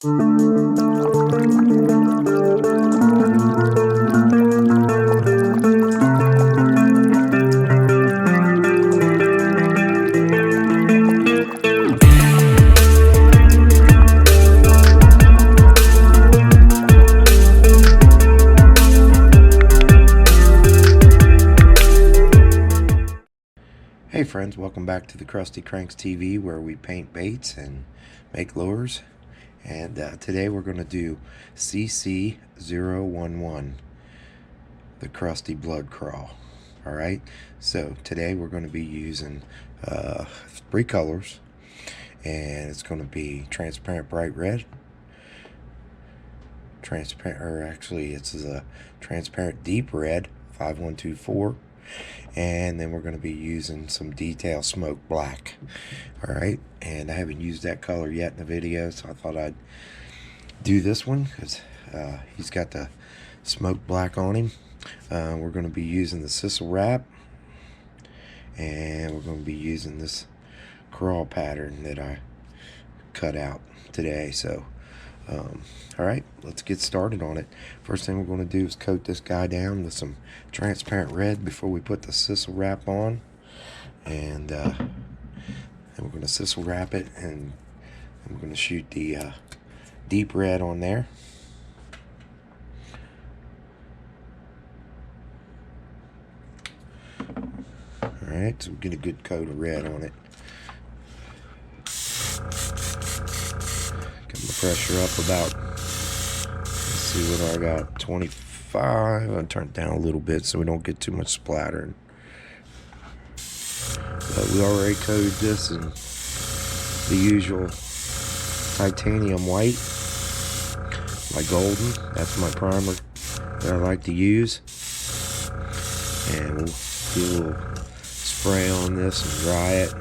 Hey friends, welcome back to the Crusty Cranks TV, where we paint baits and make lures. And today we're going to do CC011, the Crusty Blood Craw. Alright, so today we're going to be using 3 colors, and it's going to be transparent bright red, it's a transparent deep red 5124, and then we're going to be using some detail smoke black. Alright, and I haven't used that color yet in the video, so I thought I'd do this one because he's got the smoke black on him. We're going to be using the Stencil wrap, and we're going to be using this crawl pattern that I cut out today. So alright, let's get started on it. First thing we're going to do is coat this guy down with some transparent red before we put the Stencil wrap on, and then we're going to Stencil wrap it, and we're going to shoot the deep red on there. Alright, so we get a good coat of red on it. Pressure up about, let's see what I got, 25. I'll turn it down a little bit so we don't get too much splattering. But we already coated this in the usual titanium white, my golden. That's my primer that I like to use. And we'll do a little spray on this and dry it.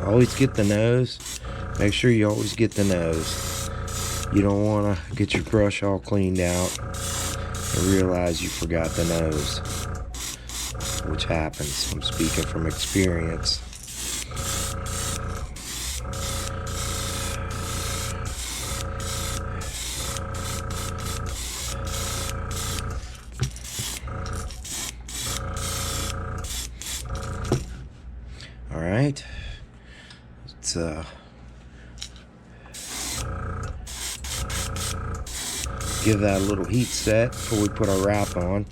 Always get the nose. Make sure you always get the nose. You don't want to get your brush all cleaned out and realize you forgot the nose, which happens. I'm speaking from experience. All right. Let's give that a little heat set before we put our wrap on.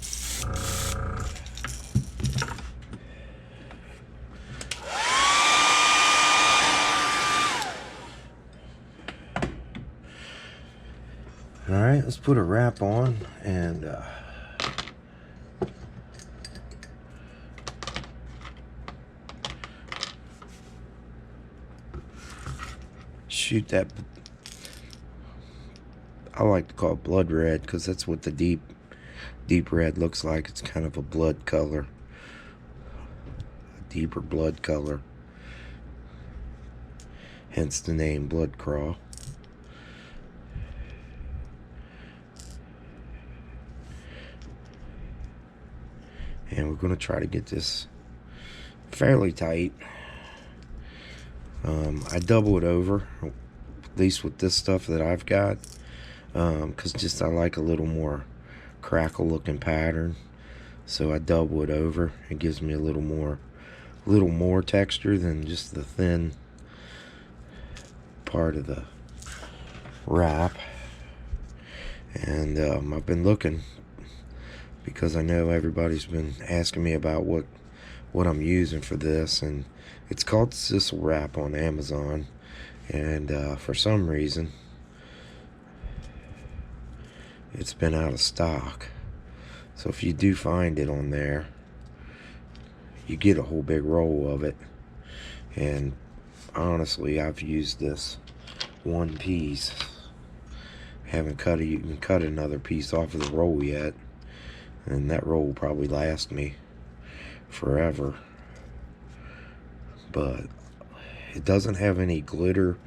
Alright, let's put a wrap on and shoot that. I like to call it blood red because that's what the deep red looks like. It's kind of a blood color, a deeper blood color, hence the name Blood Craw. And we're going to try to get this fairly tight. I double it over, at least with this stuff that I've got, because just I like a little more crackle looking pattern, so I double it over. It gives me a little more texture than just the thin part of the wrap. And I've been looking, because I know everybody's been asking me about what what I'm using for this, and it's called Stencil wrap on Amazon, and for some reason it's been out of stock. So if you do find it on there, you get a whole big roll of it. And honestly, I've used this one piece. Haven't even cut another piece off of the roll yet, and that roll will probably last me forever. But it doesn't have any glitter.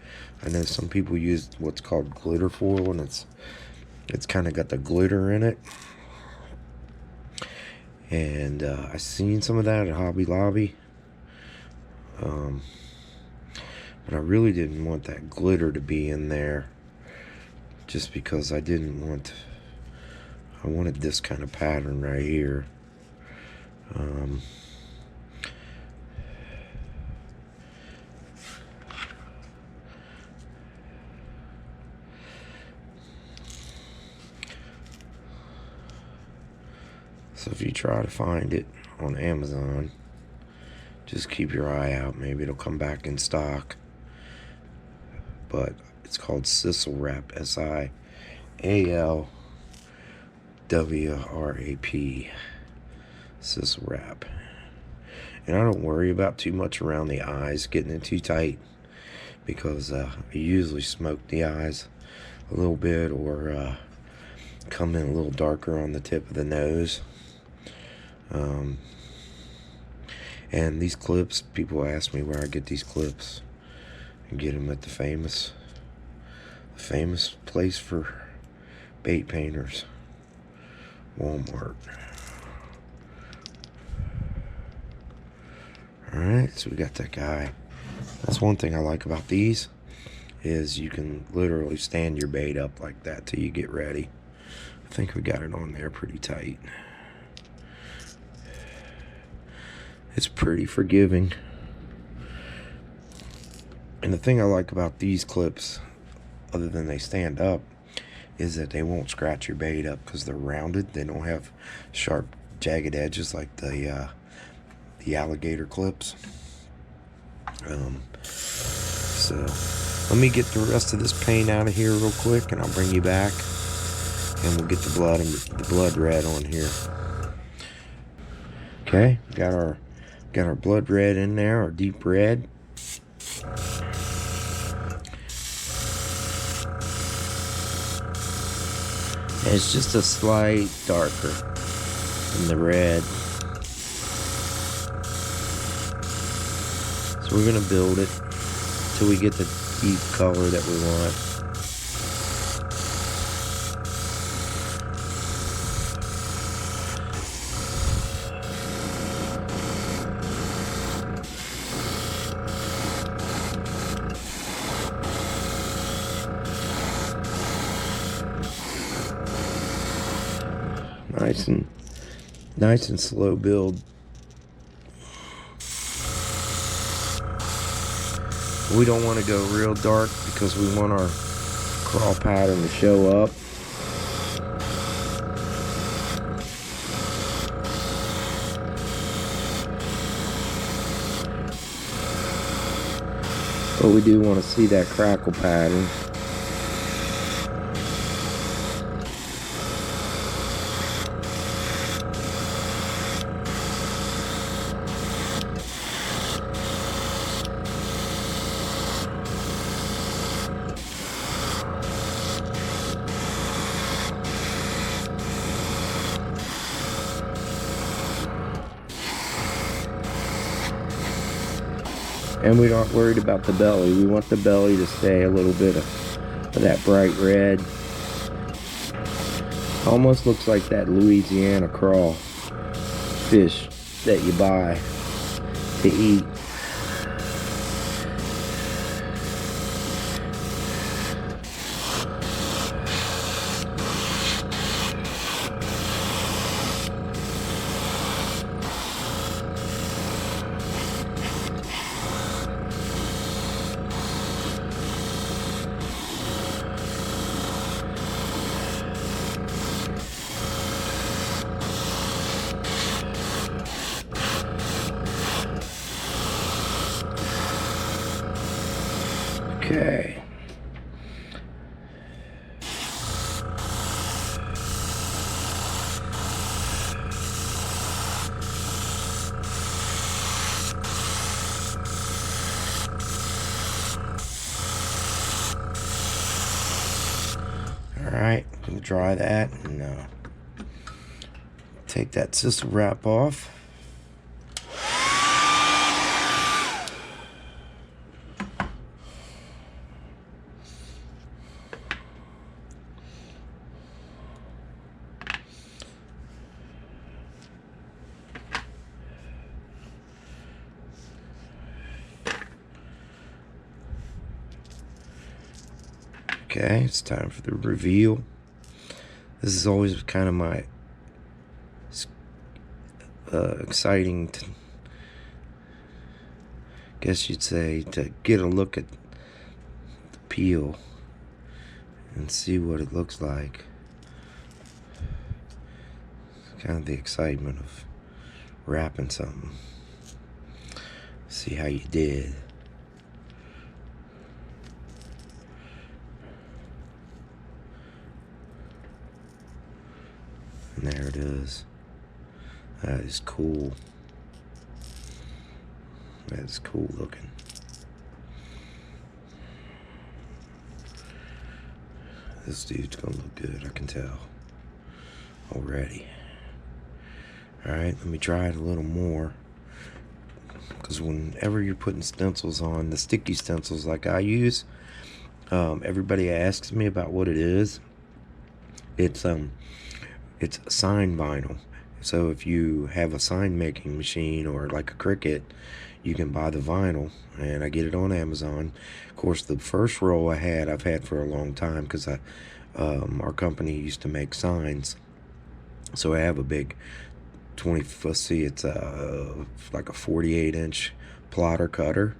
I know some people use what's called glitter foil, and it's kind of got the glitter in it. And I seen some of that at Hobby Lobby, but I really didn't want that glitter to be in there, just because I wanted this kind of pattern right here. So if you try to find it on Amazon, just keep your eye out. Maybe it'll come back in stock. But it's called Stencil wrap, SIALWRAP, Stencil wrap. And I don't worry about too much around the eyes, getting it too tight, because I usually smoke the eyes a little bit, or come in a little darker on the tip of the nose. And these clips, people ask me where I get these clips. I get them at the famous place for bait painters, Walmart. Alright, so we got that guy. That's one thing I like about these, is you can literally stand your bait up like that till you get ready. I think we got it on there pretty tight. It's pretty forgiving. And the thing I like about these clips, other than they stand up, is that they won't scratch your bait up because they're rounded. They don't have sharp, jagged edges like the alligator clips. So let me get the rest of this paint out of here real quick, and I'll bring you back, and we'll get the blood red on here. Okay, got our blood red in there, our deep red. And it's just a slight darker than the red. So we're gonna build it till we get the deep color that we want. Nice and slow build. We don't want to go real dark because we want our crawl pattern to show up. But we do want to see that crackle pattern. And we're not worried about the belly. We want the belly to stay a little bit of that bright red. Almost looks like that Louisiana craw fish that you buy to eat. Okay. Alright, I'm going to dry that and take that stencil wrap off. Okay, it's time for the reveal. This is always kind of my exciting, guess you'd say, to get a look at the peel and see what it looks like. It's kind of the excitement of wrapping something. See how you did. And there it is. That is cool. That is cool looking. This dude's gonna look good, I can tell already. Alright, let me try it a little more. Because whenever you're putting stencils on, the sticky stencils like I use, everybody asks me about what it is. It's sign vinyl. So if you have a sign making machine or like a Cricut, you can buy the vinyl, and I get it on Amazon. Of course, the first roll I've had for a long time, because our company used to make signs. So I have a big 20, see, it's like a 48-inch plotter cutter,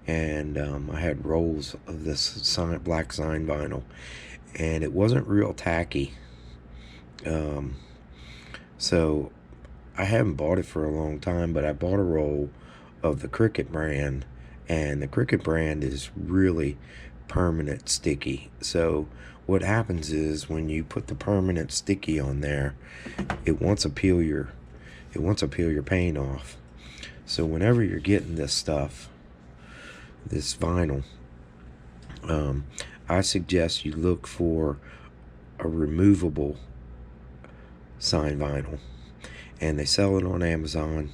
and I had rolls of this black sign vinyl, and it wasn't real tacky. So I haven't bought it for a long time, but I bought a roll of the Cricut brand, and the Cricut brand is really permanent sticky. So what happens is when you put the permanent sticky on there, it wants to peel your paint off. So whenever you're getting this stuff, this vinyl, I suggest you look for a removable sign vinyl, and they sell it on Amazon.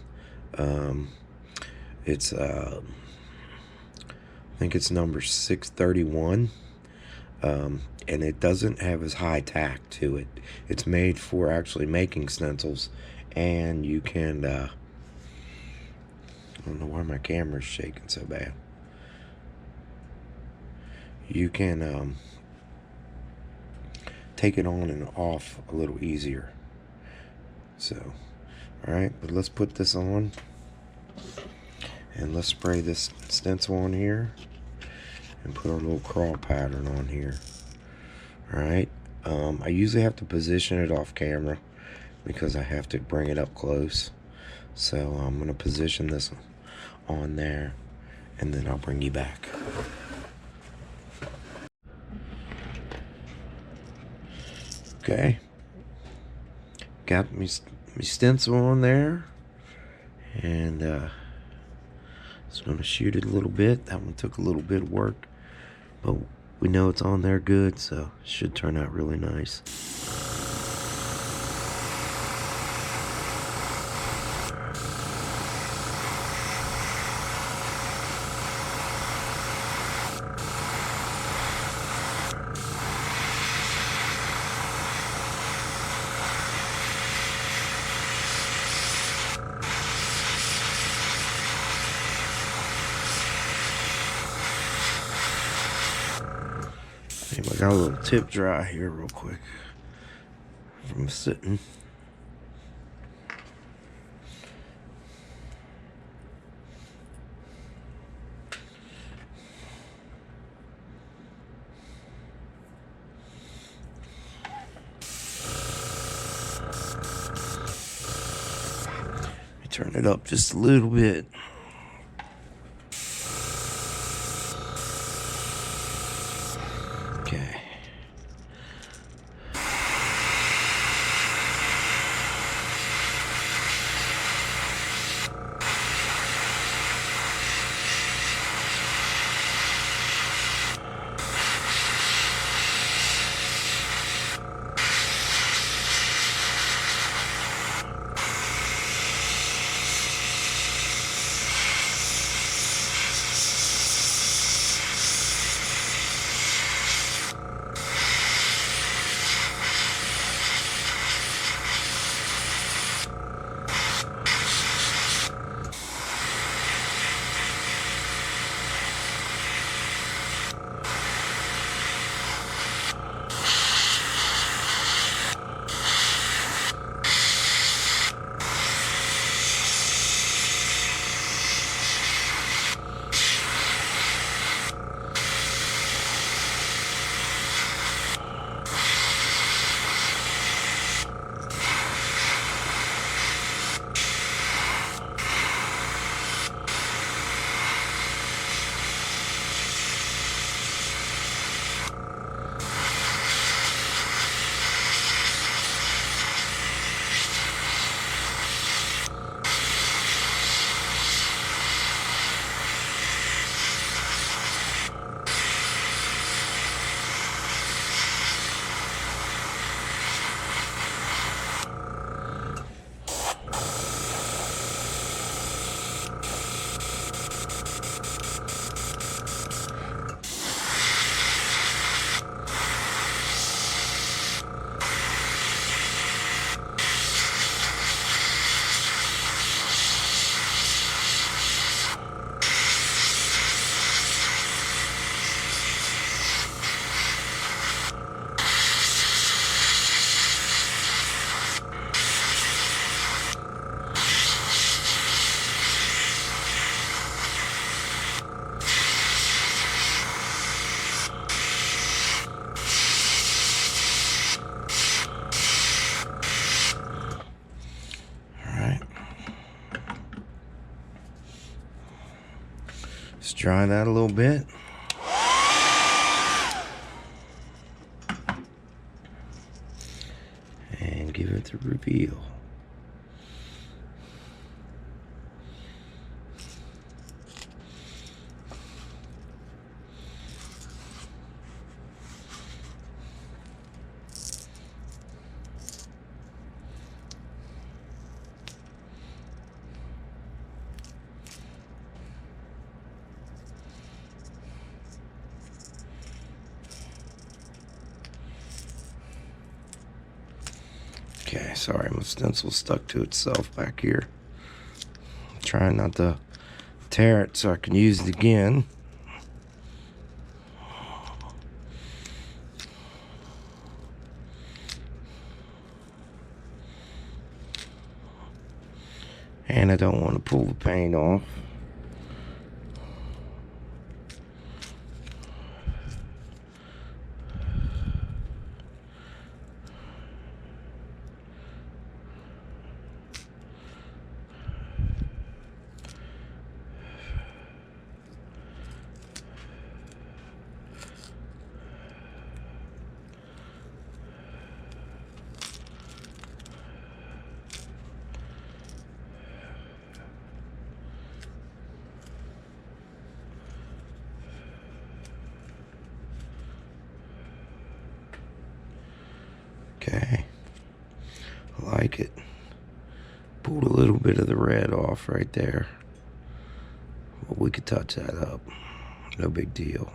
It's I think it's number 631, and it doesn't have as high tack to it. It's made for actually making stencils, and you can I don't know why my camera's shaking so bad. You can take it on and off a little easier. So, alright, but let's put this on, and let's spray this stencil on here, and put our little crawl pattern on here. Alright, I usually have to position it off camera, because I have to bring it up close. So I'm going to position this on there, and then I'll bring you back. Okay, got me stencil on there, and just going to shoot it a little bit. That one took a little bit of work, but we know it's on there good, so it should turn out really nice. I got a little tip dry here real quick from sitting. Let me turn it up just a little bit. Okay. Let's dry that a little bit. And give it the reveal. Okay, sorry, my stencil stuck to itself back here. I'm trying not to tear it so I can use it again. And I don't want to pull the paint off. Okay, I like it. Pulled a little bit of the red off right there. But we could touch that up. No big deal.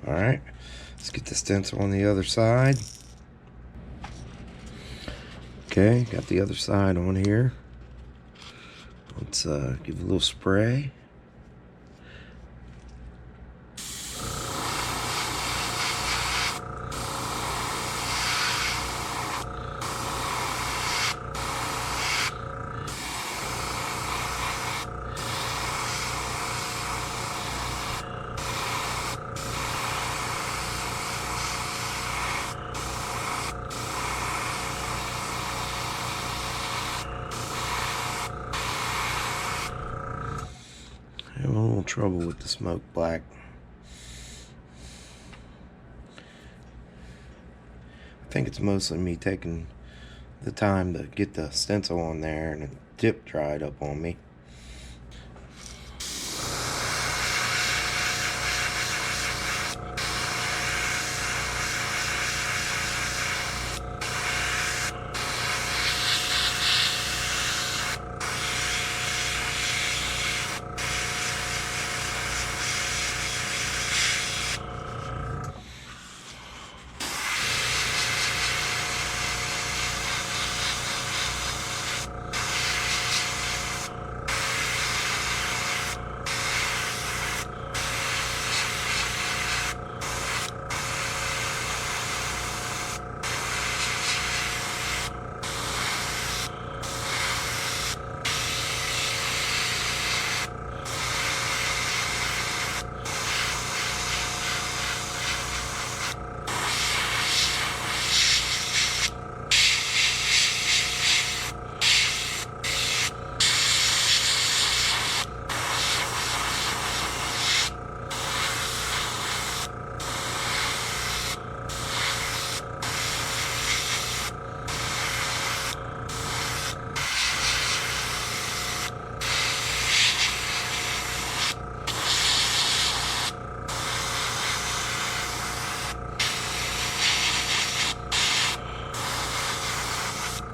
Alright, let's get the stencil on the other side. Okay, got the other side on here. Let's give a little spray. trouble with the smoke black. I think it's mostly me taking the time to get the stencil on there and the tip dried up on me.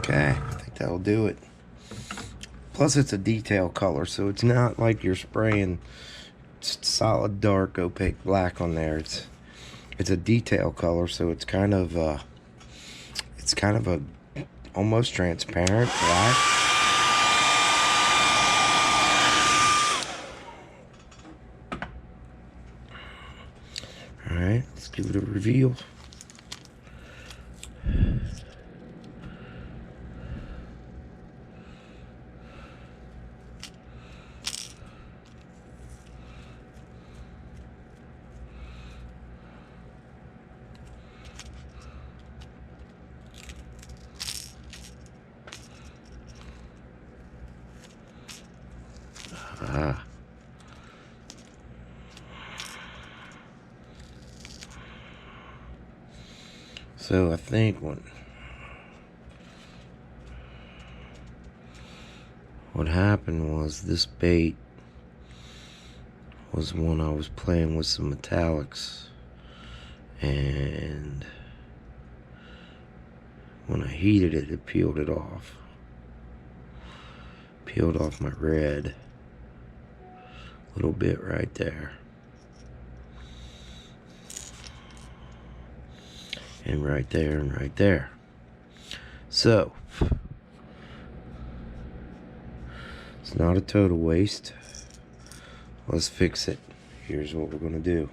Okay, I think that'll do it. Plus it's a detail color, so it's not like you're spraying solid dark opaque black on there. It's a detail color, so it's kind of a almost transparent black. All right, let's give it a reveal. So I think what happened was this bait was one I was playing with some metallics, and when I heated it, it peeled it off. Peeled off my red a little bit right there. And right there and right there. So it's not a total waste. Let's fix it. Here's what we're gonna do.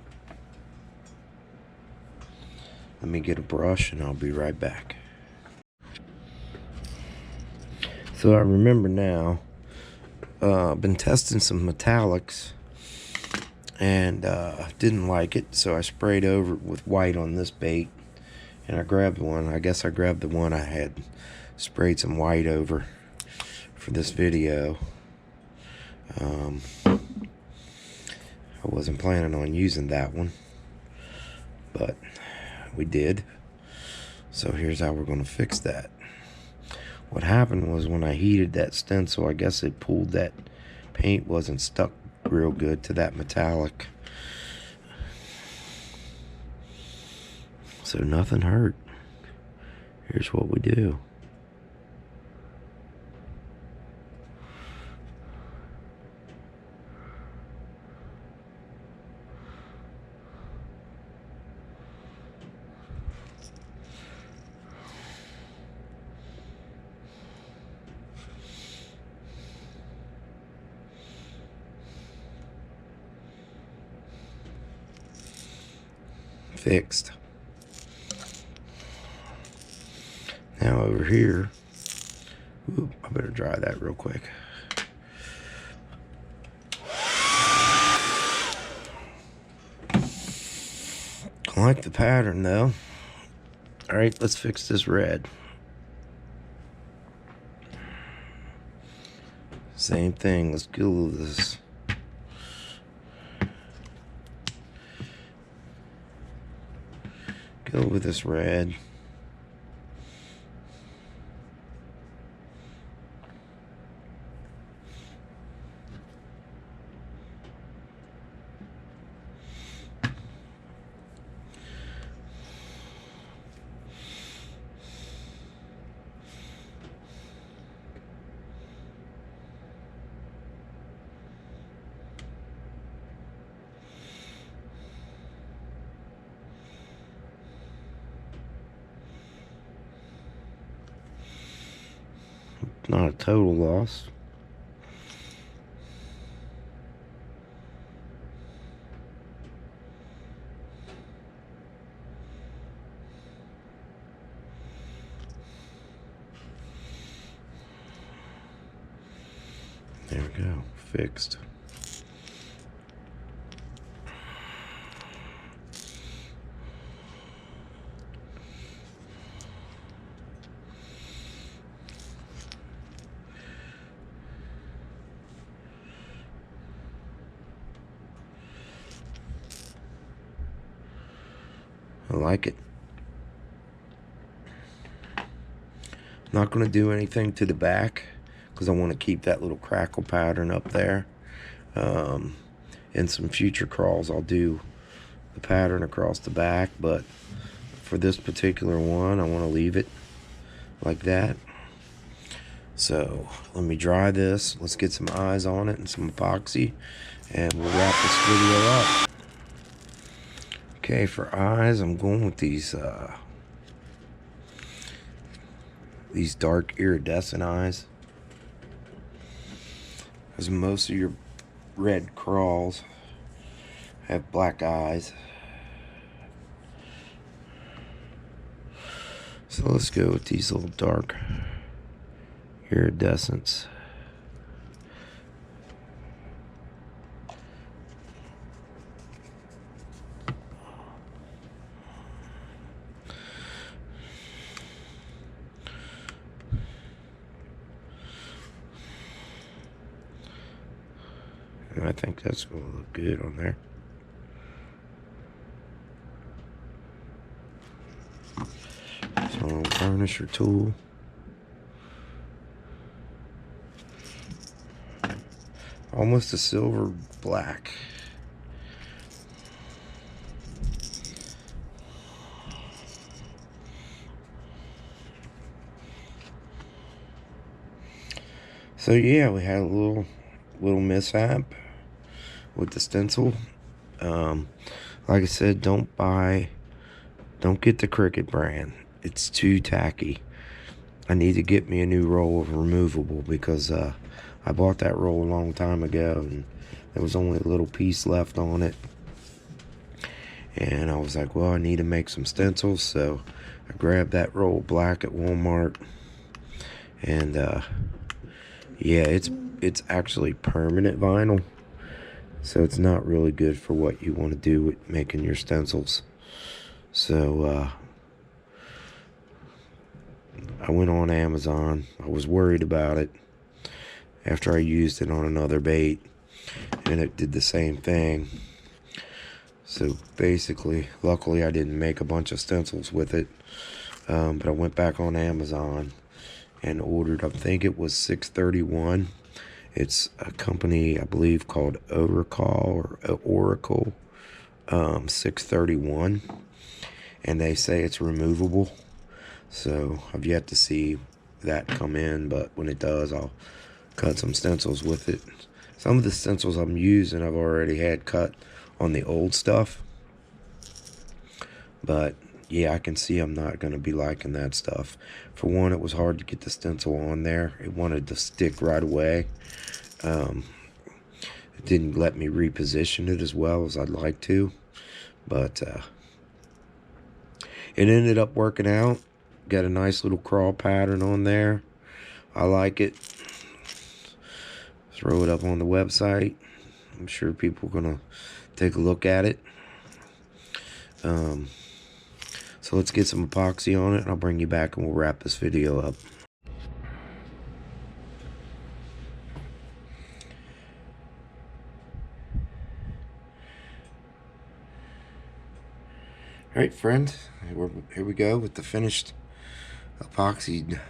Let me get a brush and I'll be right back. So I remember now, I've been testing some metallics and didn't like it, so I sprayed over it with white on this bait. And I grabbed one. I guess I grabbed the one I had sprayed some white over for this video. I wasn't planning on using that one, but we did. So here's how we're going to fix that. What happened was when I heated that stencil, I guess it pulled that paint wasn't stuck real good to that metallic. So nothing hurt. Here's what we do. Fixed. Now over here, ooh, I better dry that real quick. I like the pattern though. All right, let's fix this red. Same thing, let's get a little of this go with this red. Not a total loss. There we go, fixed. I like it. Not going to do anything to the back because I want to keep that little crackle pattern up there. In some future crawls I'll do the pattern across the back, but for this particular one I want to leave it like that. So let me dry this. Let's get some eyes on it and some epoxy, and we'll wrap this video up. Okay, for eyes, I'm going with these dark iridescent eyes, because most of your red crawls have black eyes. So let's go with these little dark iridescents. And I think that's going to look good on there. So varnisher tool. Almost a silver black. So yeah, we had a little mishap with the stencil. Like I said, don't get the Cricut brand. It's too tacky. I need to get me a new roll of removable, because I bought that roll a long time ago and there was only a little piece left on it. And I was like, well, I need to make some stencils, so I grabbed that roll black at Walmart. And yeah, it's actually permanent vinyl, so it's not really good for what you want to do with making your stencils. So I went on Amazon. I was worried about it after I used it on another bait, and it did the same thing. So basically, luckily I didn't make a bunch of stencils with it, but I went back on Amazon and ordered, I think it was $6.31. It's a company, I believe, called Oracle, $6.31, and they say it's removable. So I've yet to see that come in, but when it does, I'll cut some stencils with it. Some of the stencils I'm using I've already had cut on the old stuff, but yeah, I can see I'm not going to be liking that stuff. For one, it was hard to get the stencil on there. It wanted to stick right away. It didn't let me reposition it as well as I'd like to, but it ended up working out. Got a nice little crawl pattern on there. I like it. Throw it up on the website. I'm sure people are gonna take a look at it. So let's get some epoxy on it, and I'll bring you back and we'll wrap this video up. Alright, friend, here we go with the finished epoxied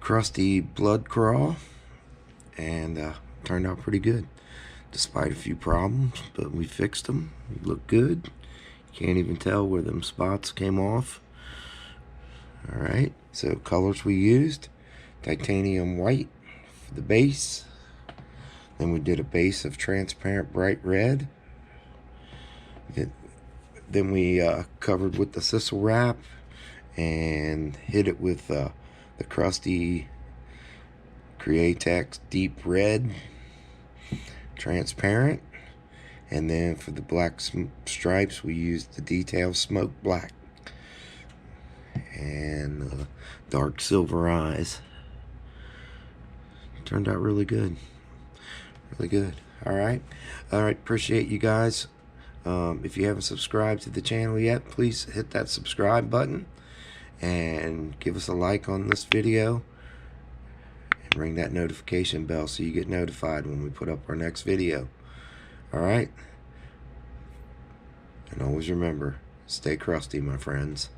Crusty Blood Craw, and turned out pretty good despite a few problems, but we fixed them. They look good. Can't even tell where them spots came off. Alright, so colors we used: titanium white for the base, then we did a base of transparent bright red, then we covered with the Stencil wrap and hit it with the Crusty Createx Deep Red Transparent, and then for the black stripes we used the Detail Smoke Black and dark silver eyes. Turned out really good. Really good. Alright, appreciate you guys. If you haven't subscribed to the channel yet, please hit that subscribe button and give us a like on this video and ring that notification bell so you get notified when we put up our next video. Alright, and always remember, stay crusty, my friends.